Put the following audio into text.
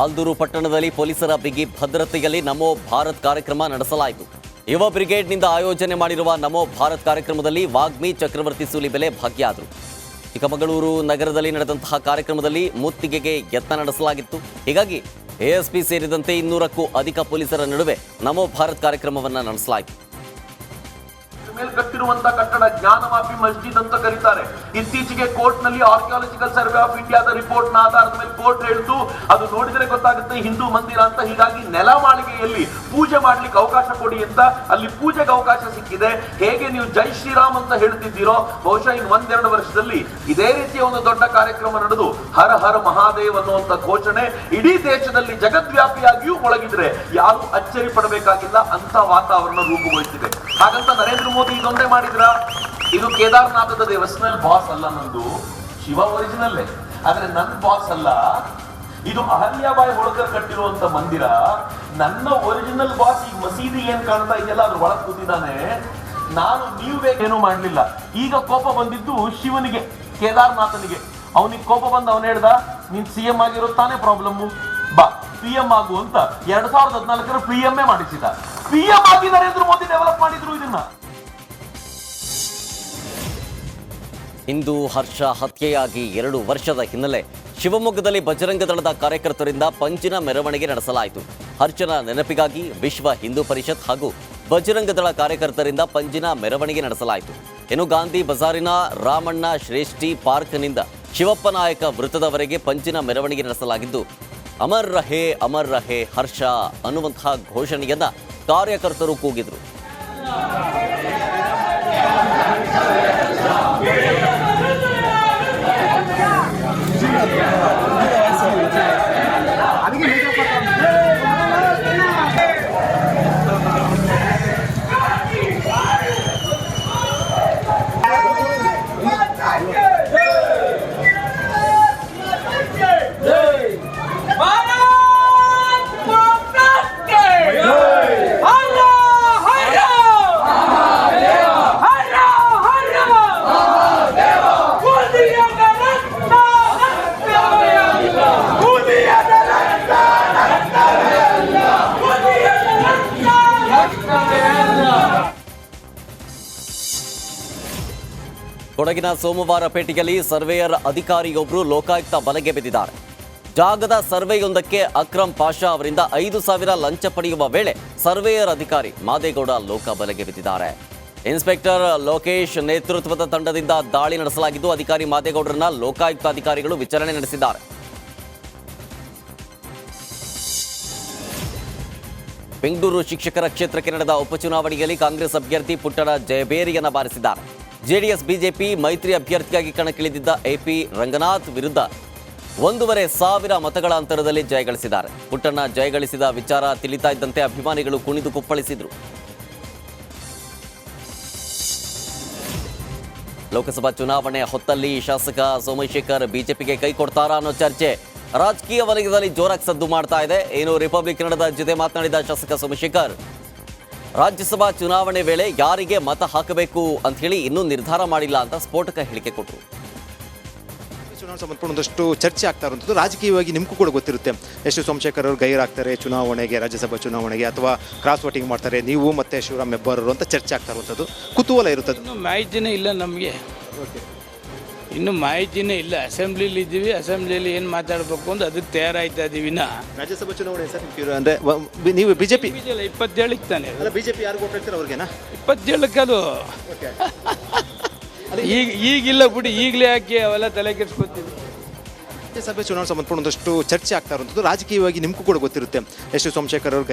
ಆಲ್ದೂರು ಪಟ್ಟಣದಲ್ಲಿ ಪೊಲೀಸರ ಬಿಗಿ ಭದ್ರತೆಯಲ್ಲಿ ನಮೋ ಭಾರತ್ ಕಾರ್ಯಕ್ರಮ ನಡೆಸಲಾಯಿತು. ಯುವ ಬ್ರಿಗೇಡ್ನಿಂದ ಆಯೋಜನೆ ಮಾಡಿರುವ ನಮೋ ಭಾರತ್ ಕಾರ್ಯಕ್ರಮದಲ್ಲಿ ವಾಗ್ಮಿ ಚಕ್ರವರ್ತಿ ಸೂಲಿಬೆಲೆ ಭಾಗಿಯಾದರು. ಚಿಕ್ಕಮಗಳೂರು ನಗರದಲ್ಲಿ ನಡೆದಂತಹ ಕಾರ್ಯಕ್ರಮದಲ್ಲಿ ಮುತ್ತಿಗೆಗೆ ಯತ್ನ ನಡೆಸಲಾಗಿತ್ತು. ಹೀಗಾಗಿ ಎಎಸ್ಪಿ ಸೇರಿದಂತೆ 200ಕ್ಕೂ ಅಧಿಕ ಪೊಲೀಸರ ನಡುವೆ ನಮೋ ಭಾರತ್ ಕಾರ್ಯಕ್ರಮವನ್ನು ನಡೆಸಲಾಯಿತು. ಕಟ್ಟಿರುವಂತಹ ಕಟ್ಟಡ ಜ್ಞಾನವಾಪಿ ಮಸ್ಜಿದ್ ಅಂತ ಕರೀತಾರೆ. ಇತ್ತೀಚೆಗೆ ಕೋರ್ಟ್ ನಲ್ಲಿ ಆರ್ಕಿಯಾಲಜಿಕಲ್ ಸರ್ವೆ ಆಫ್ ಇಂಡಿಯಾದ ರಿಪೋರ್ಟ್ ನ ಆಧಾರದ ಮೇಲೆ ಕೋರ್ಟ್ ಹೇಳ್ತು ಅದು ನೋಡಿದ್ರೆ ಗೊತ್ತಾಗುತ್ತೆ ಹಿಂದೂ ಮಂದಿರ ಅಂತ. ಹೀಗಾಗಿ ನೆಲ ಮಾಳಿಗೆಯಲ್ಲಿ ಪೂಜೆ ಮಾಡ್ಲಿಕ್ಕೆ ಅವಕಾಶ ಕೊಡಿ ಅಂತ ಅಲ್ಲಿ ಪೂಜೆಗೆ ಅವಕಾಶ ಸಿಕ್ಕಿದೆ. ಹೇಗೆ ನೀವು ಜೈ ಶ್ರೀರಾಮ್ ಅಂತ ಹೇಳ್ತಿದ್ದೀರೋ ಬಹುಶಃ ಇನ್ನು 1-2 ವರ್ಷದಲ್ಲಿ ಇದೇ ರೀತಿಯ ಒಂದು ದೊಡ್ಡ ಕಾರ್ಯಕ್ರಮ ನಡೆದು ಹರ ಹರ ಮಹಾದೇವ್ ಅನ್ನುವಂತ ಘೋಷಣೆ ಇಡೀ ದೇಶದಲ್ಲಿ ಜಗದ್ವ್ಯಾಪಿಯಾಗಿಯೂ ಮೊಳಗಿದ್ರೆ ಯಾರು ಅಚ್ಚರಿ ಪಡಬೇಕಾಗಿಲ್ಲ ಅಂತ ವಾತಾವರಣ ರೂಪುಗೊಳ್ಳುತ್ತಿದೆ. ಹಾಗಂತ ನರೇಂದ್ರ ಮೋದಿ ಇದೊಂದೇ ಮಾಡಿದ್ರ? ಇದು ಕೇದಾರನಾಥದ ದೇವಸ್ಥಾನ ಬಾಸ್ ಅಲ್ಲ, ನಂದು ಶಿವ ಒರಿಜಿನಲ್ಲೇ, ಆದ್ರೆ ನನ್ನ ಬಾಸ್ ಅಲ್ಲ. ಇದು ಅಹಲ್ಯಾಬಾಯಿ ಹೋಳ್ಕರ್ ಕಟ್ಟಿರುವಂತ ಮಂದಿರ. ನನ್ನ ಒರಿಜಿನಲ್ ಬಾಸ್ ಈ ಮಸೀದಿ ಏನ್ ಕಾಣ್ತಾ ಇದೆಯಲ್ಲ ಅದ್ರ ಒಳಗೆ ಕೂತಿದ್ದಾನೆ. ನಾನು ನೀವು ಬೇಕೇನು ಮಾಡ್ಲಿಲ್ಲ. ಈಗ ಕೋಪ ಬಂದಿದ್ದು ಶಿವನಿಗೆ, ಕೇದಾರನಾಥನಿಗೆ. ಅವನಿಗೆ ಕೋಪ ಬಂದ ಅವನು ಹೇಳ್ದ ನೀನ್ ಸಿಎಂ ಆಗಿರೋ ತಾನೇ ಪ್ರಾಬ್ಲಮ್, ಬಾ PM ಆಗು ಅಂತ 2014 PM ಮಾಡಿಸಿದ. PM ಆಗಿ ನರೇಂದ್ರ ಮೋದಿ ಡೆವಲಪ್ ಮಾಡಿದ್ರು ಇದನ್ನ. ಇಂದು ಹರ್ಷ ಹತ್ಯೆಯಾಗಿ 2 ವರ್ಷದ ಹಿನ್ನೆಲೆ ಶಿವಮೊಗ್ಗದಲ್ಲಿ ಬಜರಂಗ ದಳದ ಕಾರ್ಯಕರ್ತರಿಂದ ಪಂಜಿನ ಮೆರವಣಿಗೆ ನಡೆಸಲಾಯಿತು. ಹರ್ಷನ ನೆನಪಿಗಾಗಿ ವಿಶ್ವ ಹಿಂದೂ ಪರಿಷತ್ ಹಾಗೂ ಬಜರಂಗ ದಳ ಕಾರ್ಯಕರ್ತರಿಂದ ಪಂಜಿನ ಮೆರವಣಿಗೆ ನಡೆಸಲಾಯಿತು. ಇನ್ನು ಗಾಂಧಿ ಬಜಾರಿನ ರಾಮಣ್ಣ ಶ್ರೇಷ್ಠಿ ಪಾರ್ಕ್ನಿಂದ ಶಿವಪ್ಪ ನಾಯಕ ವೃತ್ತದವರೆಗೆ ಪಂಜಿನ ಮೆರವಣಿಗೆ ನಡೆಸಲಾಗಿದ್ದು ಅಮರ್ ರಹೇ ಹರ್ಷ ಅನ್ನುವಂತಹ ಘೋಷಣೆಯನ್ನ ಕಾರ್ಯಕರ್ತರು ಕೂಗಿದರು. ಕೊಡಗಿನ ಸೋಮವಾರಪೇಟೆಯಲ್ಲಿ ಸರ್ವೇಯರ್ ಅಧಿಕಾರಿಯೊಬ್ಬರು ಲೋಕಾಯುಕ್ತ ಬಲೆಗೆ ಬಿದ್ದಿದ್ದಾರೆ. ಜಾಗದ ಸರ್ವೆಯೊಂದಕ್ಕೆ ಅಕ್ರಮ್ ಪಾಷಾ ಅವರಿಂದ 5,000 ಲಂಚ ಪಡೆಯುವ ವೇಳೆ ಸರ್ವೇಯರ್ ಅಧಿಕಾರಿ ಮಾದೇಗೌಡ ಲೋಕ ಬಲೆಗೆ ಬಿದ್ದಿದ್ದಾರೆ. ಇನ್ಸ್ಪೆಕ್ಟರ್ ಲೋಕೇಶ್ ನೇತೃತ್ವದ ತಂಡದಿಂದ ದಾಳಿ ನಡೆಸಲಾಗಿದ್ದು ಅಧಿಕಾರಿ ಮಾದೇಗೌಡರನ್ನ ಲೋಕಾಯುಕ್ತ ಅಧಿಕಾರಿಗಳು ವಿಚಾರಣೆ ನಡೆಸಿದ್ದಾರೆ. ಬೆಂಗಳೂರು ಶಿಕ್ಷಕರ ಕ್ಷೇತ್ರಕ್ಕೆ ನಡೆದ ಉಪಚುನಾವಣೆಯಲ್ಲಿ ಕಾಂಗ್ರೆಸ್ ಅಭ್ಯರ್ಥಿ ಪುಟ್ಟಣ ಜಯಬೇರಿಯನ್ನ ಬಾರಿಸಿದ್ದಾರೆ. ಜೆಡಿಎಸ್ ಬಿಜೆಪಿ ಮೈತ್ರಿ ಅಭ್ಯರ್ಥಿಯಾಗಿ ಕಣಕ್ಕಿಳಿದಿದ್ದ AP ರಂಗನಾಥ್ ವಿರುದ್ಧ 1,500 ಮತಗಳ ಅಂತರದಲ್ಲಿ ಜಯಗಳಿಸಿದ್ದಾರೆ. ಪುಟ್ಟಣ್ಣ ಜಯಗಳಿಸಿದ ವಿಚಾರ ತಿಳಿತಾ ಇದ್ದಂತೆ ಅಭಿಮಾನಿಗಳು ಕುಣಿದು ಕುಪ್ಪಳಿಸಿದರು. ಲೋಕಸಭಾ ಚುನಾವಣೆ ಹೊತ್ತಲ್ಲಿ ಶಾಸಕ ಸೋಮಶೇಖರ್ ಬಿಜೆಪಿಗೆ ಕೈ ಕೊಡ್ತಾರಾ ಅನ್ನೋ ಚರ್ಚೆ ರಾಜಕೀಯ ವಲಯದಲ್ಲಿ ಜೋರಾಗಿ ಸದ್ದು ಮಾಡ್ತಾ ಇದೆ. ಏನು ರಿಪಬ್ಲಿಕ್ ಕನ್ನಡದ ಜೊತೆ ಮಾತನಾಡಿದ ಶಾಸಕ ಸೋಮಶೇಖರ್ ರಾಜ್ಯಸಭಾ ಚುನಾವಣೆ ವೇಳೆ ಯಾರಿಗೆ ಮತ ಹಾಕಬೇಕು ಅಂತ ಹೇಳಿ ಇನ್ನೂ ನಿರ್ಧಾರ ಮಾಡಿಲ್ಲ ಅಂತ ಸ್ಫೋಟಕ ಹೇಳಿಕೆ ಕೊಟ್ಟರು. ಚುನಾವಣೆ ಸಂಬಂಧಪಟ್ಟ ಒಂದಷ್ಟು ಚರ್ಚೆ ಆಗ್ತಾ ಇರುವಂಥದ್ದು ರಾಜಕೀಯವಾಗಿ ನಿಮಗೂ ಕೂಡ ಗೊತ್ತಿರುತ್ತೆ. ಎಷ್ಟು ಸೋಮಶೇಖರ್ ಅವರು ಗೈರಾಗ್ತಾರೆ ಚುನಾವಣೆಗೆ, ರಾಜ್ಯಸಭಾ ಚುನಾವಣೆಗೆ, ಅಥವಾ ಕ್ರಾಸ್ ವೋಟಿಂಗ್ ಮಾಡ್ತಾರೆ ನೀವು ಮತ್ತೆ ಶಿವರಾಮ್ ಹೆಬ್ಬಾರರು ಅಂತ ಚರ್ಚೆ ಆಗ್ತಾ ಇರುವಂಥದ್ದು ಕುತೂಹಲ ಇರುತ್ತದೆ. ಇನ್ನೂ ಮಾಹಿತಿನೇ ಇಲ್ಲ ನಮಗೆ, ಇನ್ನೂ ಮಾಹಿತಿನೇ ಇಲ್ಲ. ಅಸೆಂಬ್ಲಿಲಿ ಇದ್ದೀವಿ, ಅಸೆಂಬ್ಲಿಯಲ್ಲಿ ಏನು ಮಾತಾಡಬೇಕು ಅಂತ ಅದಕ್ಕೆ ತಯಾರಾಯ್ತಾ ಇದ್ದೀವಿ. ರಾಜ್ಯಸಭಾ ಚುನಾವಣೆ ಸರ್ ಅಂದರೆ ನೀವು ಬಿಜೆಪಿ 27ಕ್ಕೆ ತಾನೆ ಬಿಜೆಪಿ ಯಾರು ವೋಟ್ ಹಾಕ್ತಾರೆ ಅವ್ರಿಗೆನಾ? 27ಕ್ಕೆ ಅದು ಈಗಿಲ್ಲ ಬಿಡಿ, ಈಗಲೇ ಹಾಕಿ ಅವೆಲ್ಲ ತಲೆ ಕೆಡಿಸ್ಕೊತೀವಿ. ರಾಜ್ಯಸಭೆ ಚುನಾವಣೆ ಸಂಬಂಧಪಟ್ಟ ಒಂದಷ್ಟು ಚರ್ಚೆ ಆಗ್ತಾ ಇರುವಂಥದ್ದು ರಾಜಕೀಯವಾಗಿ ನಿಮಗೂ ಕೂಡ ಗೊತ್ತಿರುತ್ತೆ. ಎಷ್ಟು ಸೋಮಶೇಖರ್ ಅವರು